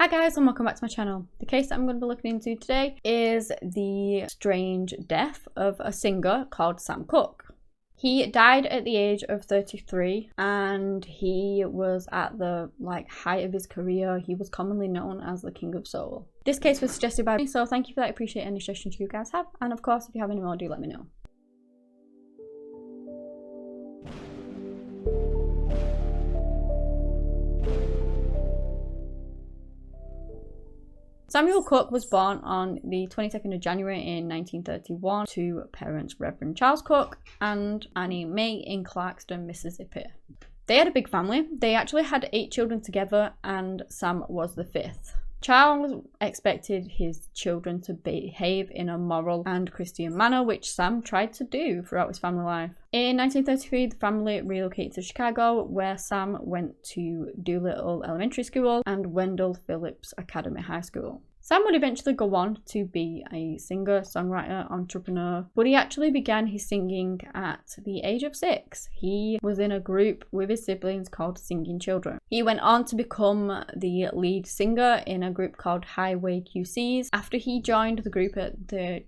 Hi guys, and welcome back to my channel. The case that I'm going to be looking into today is the strange death of a singer called Sam Cooke. He died at the age of 33 and he was at the height of his career. He was commonly known as the King of Soul. This case was suggested by me, so thank you for that. I appreciate any suggestions you guys have, and of course if you have any more, do let me know. Samuel Cooke was born on the 22nd of January in 1931 to parents Reverend Charles Cooke and Annie Mae in Clarkston, Mississippi. They had a big family. They actually had 8 children together and Sam was the 5th. Charles expected his children to behave in a moral and Christian manner, which Sam tried to do throughout his family life. In 1933, the family relocated to Chicago, where Sam went to Doolittle Elementary School and Wendell Phillips Academy High School. Sam would eventually go on to be a singer, songwriter, entrepreneur, but he actually began his singing at the age of 6. He was in a group with his siblings called Singing Children. He went on to become the lead singer in a group called Highway QCs after he joined the group at the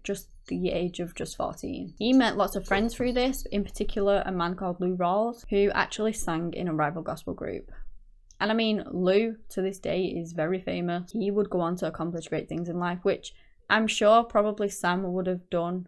age of just 14. He met lots of friends through this, in particular a man called Lou Rawls, who actually sang in a rival gospel group. And I mean, Lou to this day is very famous. He would go on to accomplish great things in life, which I'm sure probably Sam would have done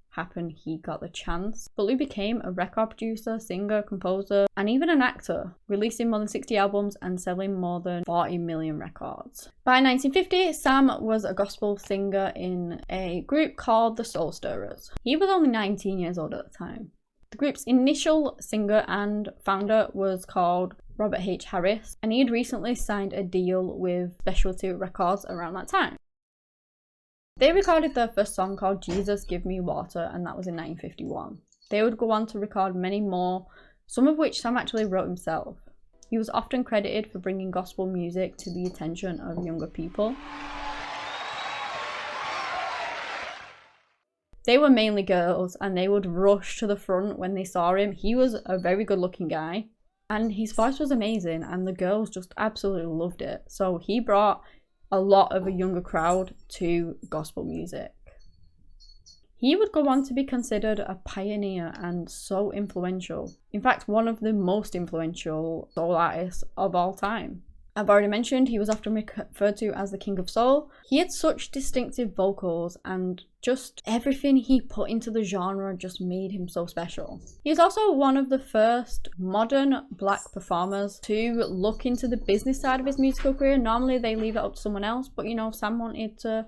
happen he got the chance. But Lou became a record producer, singer, composer, and even an actor, releasing more than 60 albums and selling more than 40 million records. By 1950, Sam was a gospel singer in a group called the Soul Stirrers. He was only 19 years old at the time. The group's initial singer and founder was called Robert H. Harris, and he had recently signed a deal with Specialty Records around that time. They recorded their first song called Jesus Give Me Water, and that was in 1951. They would go on to record many more, some of which Sam actually wrote himself. He was often credited for bringing gospel music to the attention of younger people. They were mainly girls, and they would rush to the front when they saw him. He was a very good looking guy, and his voice was amazing, and the girls just absolutely loved it. So he brought a lot of a younger crowd to gospel music. He would go on to be considered a pioneer and so influential. In fact, one of the most influential soul artists of all time. I've already mentioned he was often referred to as the King of Soul. He had such distinctive vocals, and just everything he put into the genre just made him so special. He's also one of the first modern black performers to look into the business side of his musical career. Normally they leave it up to someone else, but Sam wanted to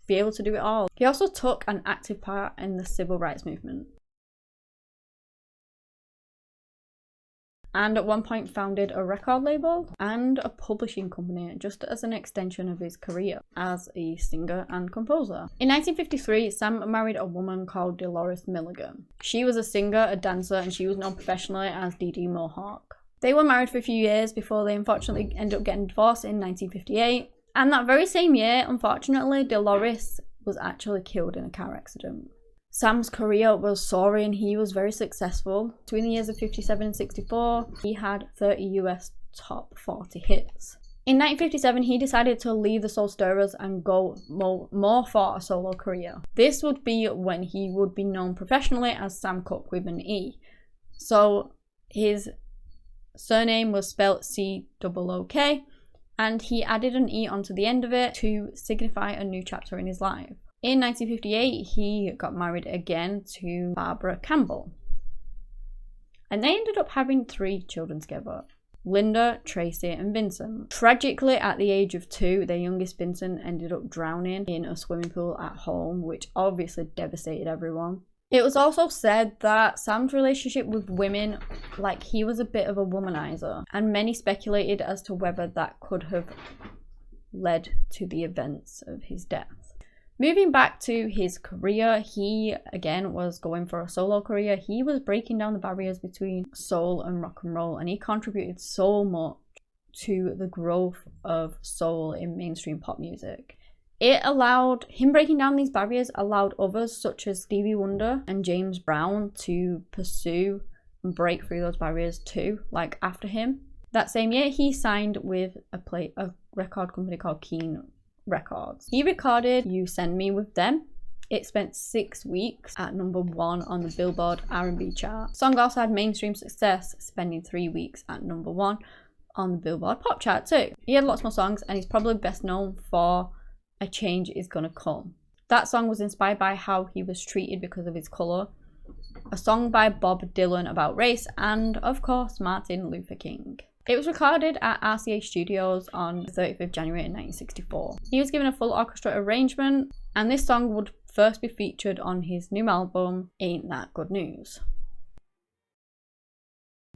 be able to do it all. He also took an active part in the civil rights movement, and at one point founded a record label and a publishing company just as an extension of his career as a singer and composer. In 1953, Sam married a woman called Dolores Milligan. She was a singer, a dancer, and she was known professionally as Dee Dee Mohawk. They were married for a few years before they unfortunately ended up getting divorced in 1958. And that very same year, unfortunately, Dolores was actually killed in a car accident. Sam's career was soaring. He was very successful. Between the years of 57 and 64, he had 30 US top 40 hits. In 1957, he decided to leave the Soul Stirrers and go more for a solo career. This would be when he would be known professionally as Sam Cooke with an E. So his surname was spelled C-O-O-K, and he added an E onto the end of it to signify a new chapter in his life. In 1958, he got married again to Barbara Campbell, and they ended up having 3 children together: Linda, Tracy, and Vincent. Tragically, at the age of 2, their youngest Vincent ended up drowning in a swimming pool at home, which obviously devastated everyone. It was also said that Sam's relationship with women, he was a bit of a womanizer, and many speculated as to whether that could have led to the events of his death. Moving back to his career, he again was going for a solo career. He was breaking down the barriers between soul and rock and roll, and he contributed so much to the growth of soul in mainstream pop music. It allowed him breaking down these barriers, allowed others such as Stevie Wonder and James Brown to pursue and break through those barriers too, after him. That same year, he signed with a record company called Keen Records. He recorded You Send Me with them. It spent 6 weeks at #1 on the Billboard R&B chart. The song also had mainstream success, spending 3 weeks at #1 on the Billboard pop chart too. He had lots more songs, and he's probably best known for A Change Is Gonna Come. That song was inspired by how he was treated because of his colour, a song by Bob Dylan about race, and of course Martin Luther King. It was recorded at RCA Studios on the 30th of January 1964. He was given a full orchestra arrangement, and this song would first be featured on his new album, Ain't That Good News.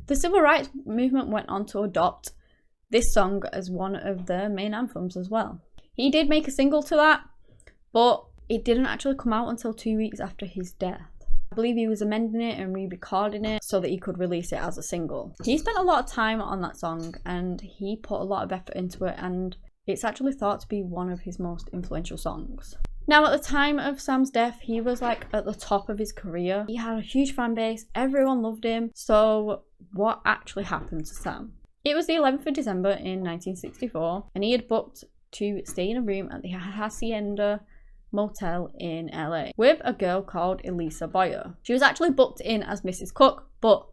The civil rights movement went on to adopt this song as one of their main anthems as well. He did make a single to that, but it didn't actually come out until 2 weeks after his death. I believe he was amending it and re-recording it so that he could release it as a single. He spent a lot of time on that song, and he put a lot of effort into it, and it's actually thought to be one of his most influential songs. Now, at the time of Sam's death, he was like at the top of his career. He had a huge fan base, everyone loved him. So what actually happened to Sam? It was the 11th of December in 1964, and he had booked to stay in a room at the Hacienda Motel in LA with a girl called Elisa Boyer. She was actually booked in as Mrs. Cooke, but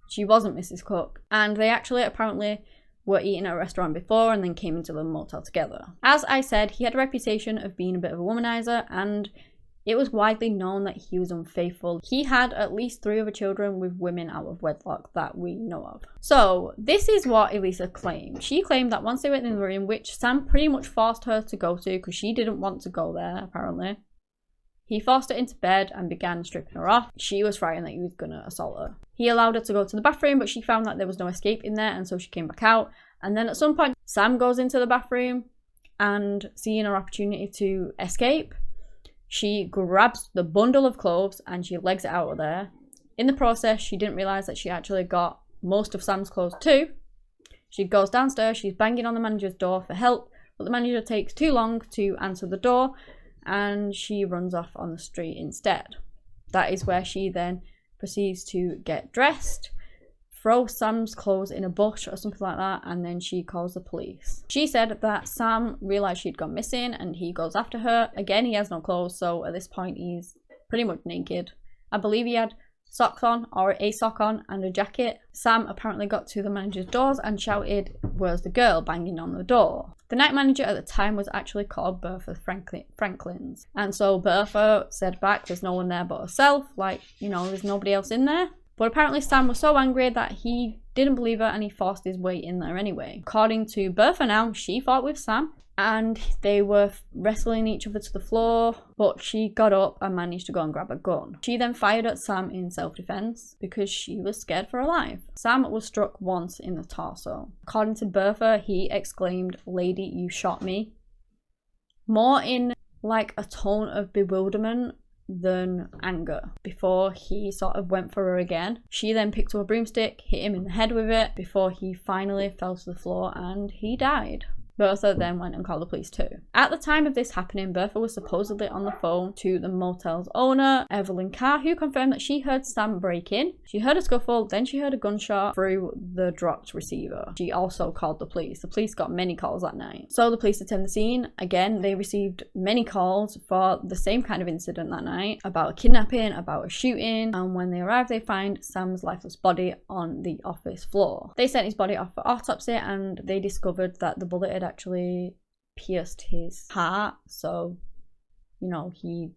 she wasn't Mrs. Cooke, and they actually apparently were eating at a restaurant before and then came into the motel together. As I said, he had a reputation of being a bit of a womanizer, and it was widely known that he was unfaithful. He had at least 3 other children with women out of wedlock that we know of. So this is what Elisa claimed. She claimed that once they went in the room, which Sam pretty much forced her to go to because she didn't want to go there apparently, he forced her into bed and began stripping her off. She was frightened that he was going to assault her. He allowed her to go to the bathroom, but she found that there was no escape in there, and so she came back out. And then at some point, Sam goes into the bathroom, and seeing her opportunity to escape, she grabs the bundle of clothes and she legs it out of there. In the process, she didn't realise that she actually got most of Sam's clothes too. She goes downstairs, she's banging on the manager's door for help, but the manager takes too long to answer the door, and she runs off on the street instead. That is where she then proceeds to get dressed, throw Sam's clothes in a bush or something like that, and then she calls the police. She said that Sam realised she'd gone missing and he goes after her. Again, he has no clothes, so at this point he's pretty much naked. I believe he had socks on, or a sock on, and a jacket. Sam apparently got to the manager's doors and shouted, "Where's the girl?" banging on the door. The night manager at the time was actually called Bertha Franklin's. And so Bertha said back, there's no one there but herself, like, you know, there's nobody else in there. But apparently Sam was so angry that he didn't believe her and he forced his way in there anyway. According to Bertha now, she fought with Sam and they were wrestling each other to the floor, but she got up and managed to go and grab a gun. She then fired at Sam in self-defense because she was scared for her life. Sam was struck once in the torso. According to Bertha, he exclaimed, "Lady, you shot me," more in like a tone of bewilderment than anger, before he sort of went for her again. She then picked up a broomstick, hit him in the head with it, before he finally fell to the floor and he died. Bertha then went and called the police too. At the time of this happening, Bertha was supposedly on the phone to the motel's owner, Evelyn Carr, who confirmed that she heard Sam break in. She heard a scuffle, then she heard a gunshot through the dropped receiver. She also called the police. The police got many calls that night. So the police attend the scene. Again, they received many calls for the same kind of incident that night, about a kidnapping, about a shooting, and when they arrive, they find Sam's lifeless body on the office floor. They sent his body off for autopsy, and they discovered that the bullet had actually pierced his heart, so you know he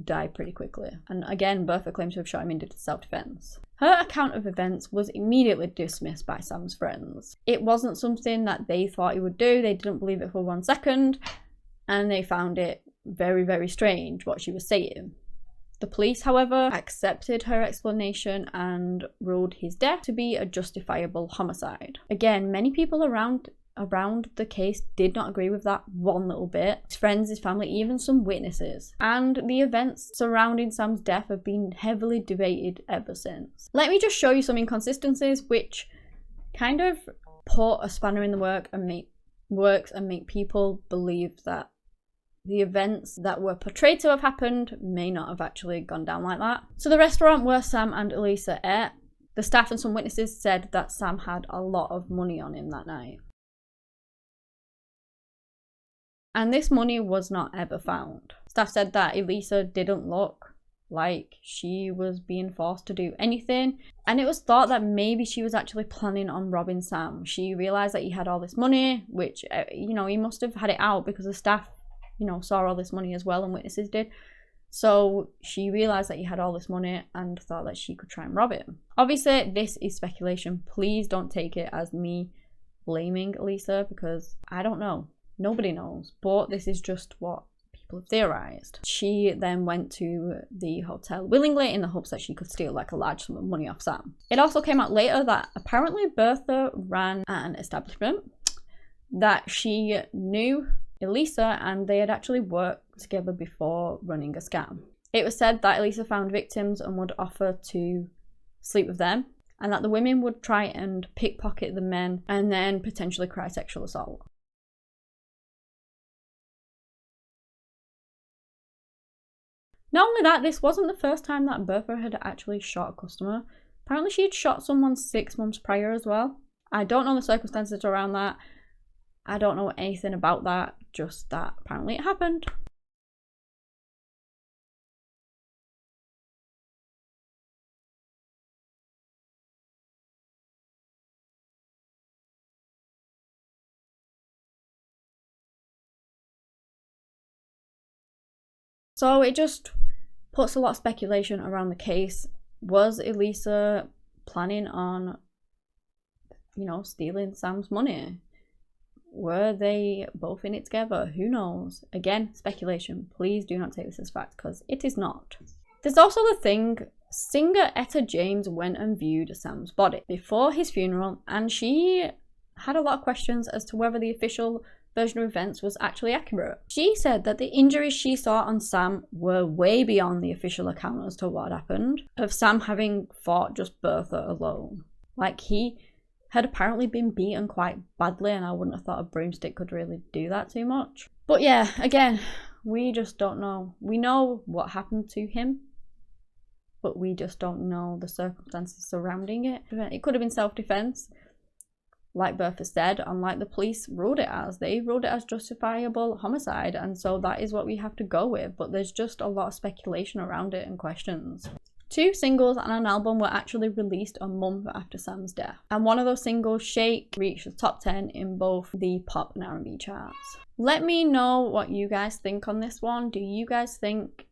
died pretty quickly. And again, Bertha claimed to have shot him in self-defense. Her account of events was immediately dismissed by Sam's friends. It wasn't something that they thought he would do. They didn't believe it for 1 second, and they found it very, very strange what she was saying. The police, however, accepted her explanation and ruled his death to be a justifiable homicide. Again, many people around the case did not agree with that one little bit. His friends, his family, even some witnesses. And the events surrounding Sam's death have been heavily debated ever since. Let me just show you some inconsistencies which kind of put a spanner in the works and make people believe that the events that were portrayed to have happened may not have actually gone down like that. So the restaurant where Sam and Elisa ate, The staff and some witnesses said that Sam had a lot of money on him that night. And this money was not ever found. Staff said that Elisa didn't look like she was being forced to do anything, and it was thought that maybe she was actually planning on robbing Sam. She realized that he had all this money, which, you know, he must have had it out because the staff, you know, saw all this money as well, and witnesses did. So she realized that he had all this money and thought that she could try and rob him. Obviously, this is speculation. Please don't take it as me blaming Elisa, because I don't know. Nobody knows, but this is just what people have theorized. She then went to the hotel willingly in the hopes that she could steal like a large sum of money off Sam. It also came out later that apparently Bertha ran an establishment, that she knew Elisa and they had actually worked together before running a scam. It was said that Elisa found victims and would offer to sleep with them, and that the women would try and pickpocket the men and then potentially cry sexual assault. Not only that, this wasn't the first time that Bertha had actually shot a customer. Apparently she had shot someone 6 months prior as well. I don't know the circumstances around that. I don't know anything about that, just that apparently it happened. So it just puts a lot of speculation around the case. Was Elisa planning on, you know, stealing Sam's money? Were they both in it together? Who knows? Again, speculation. Please do not take this as fact, because it is not. There's also the thing, singer Etta James went and viewed Sam's body before his funeral, and she had a lot of questions as to whether the official version of events was actually accurate. She said that the injuries she saw on Sam were way beyond the official account as to what happened, of Sam having fought just Bertha alone. Like, he had apparently been beaten quite badly, and I wouldn't have thought a broomstick could really do that too much. But yeah, again, we just don't know. We know what happened to him, but we just don't know the circumstances surrounding it. It could have been self-defense, like Bertha said, and like the police ruled it as. They ruled it as justifiable homicide, and so that is what we have to go with. But there's just a lot of speculation around it and questions. 2 singles and an album were actually released a month after Sam's death, and one of those singles, Shake, reached the top 10 in both the pop and R&B charts. Let me know what you guys think on this one. Do you guys think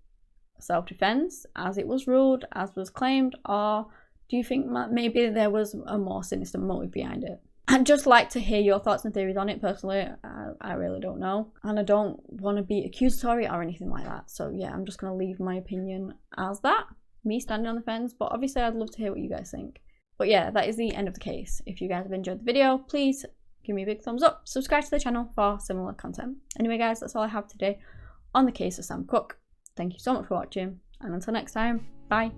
self-defense, as it was ruled, as was claimed, or do you think maybe there was a more sinister motive behind it? I'd just like to hear your thoughts and theories on it. Personally, I really don't know, and I don't want to be accusatory or anything like that. So yeah, I'm just going to leave my opinion as that. Me standing on the fence, but obviously I'd love to hear what you guys think. But yeah, that is the end of the case. If you guys have enjoyed the video, please give me a big thumbs up, subscribe to the channel for similar content. Anyway guys, that's all I have today on the case of Sam Cooke. Thank you so much for watching, and until next time, bye.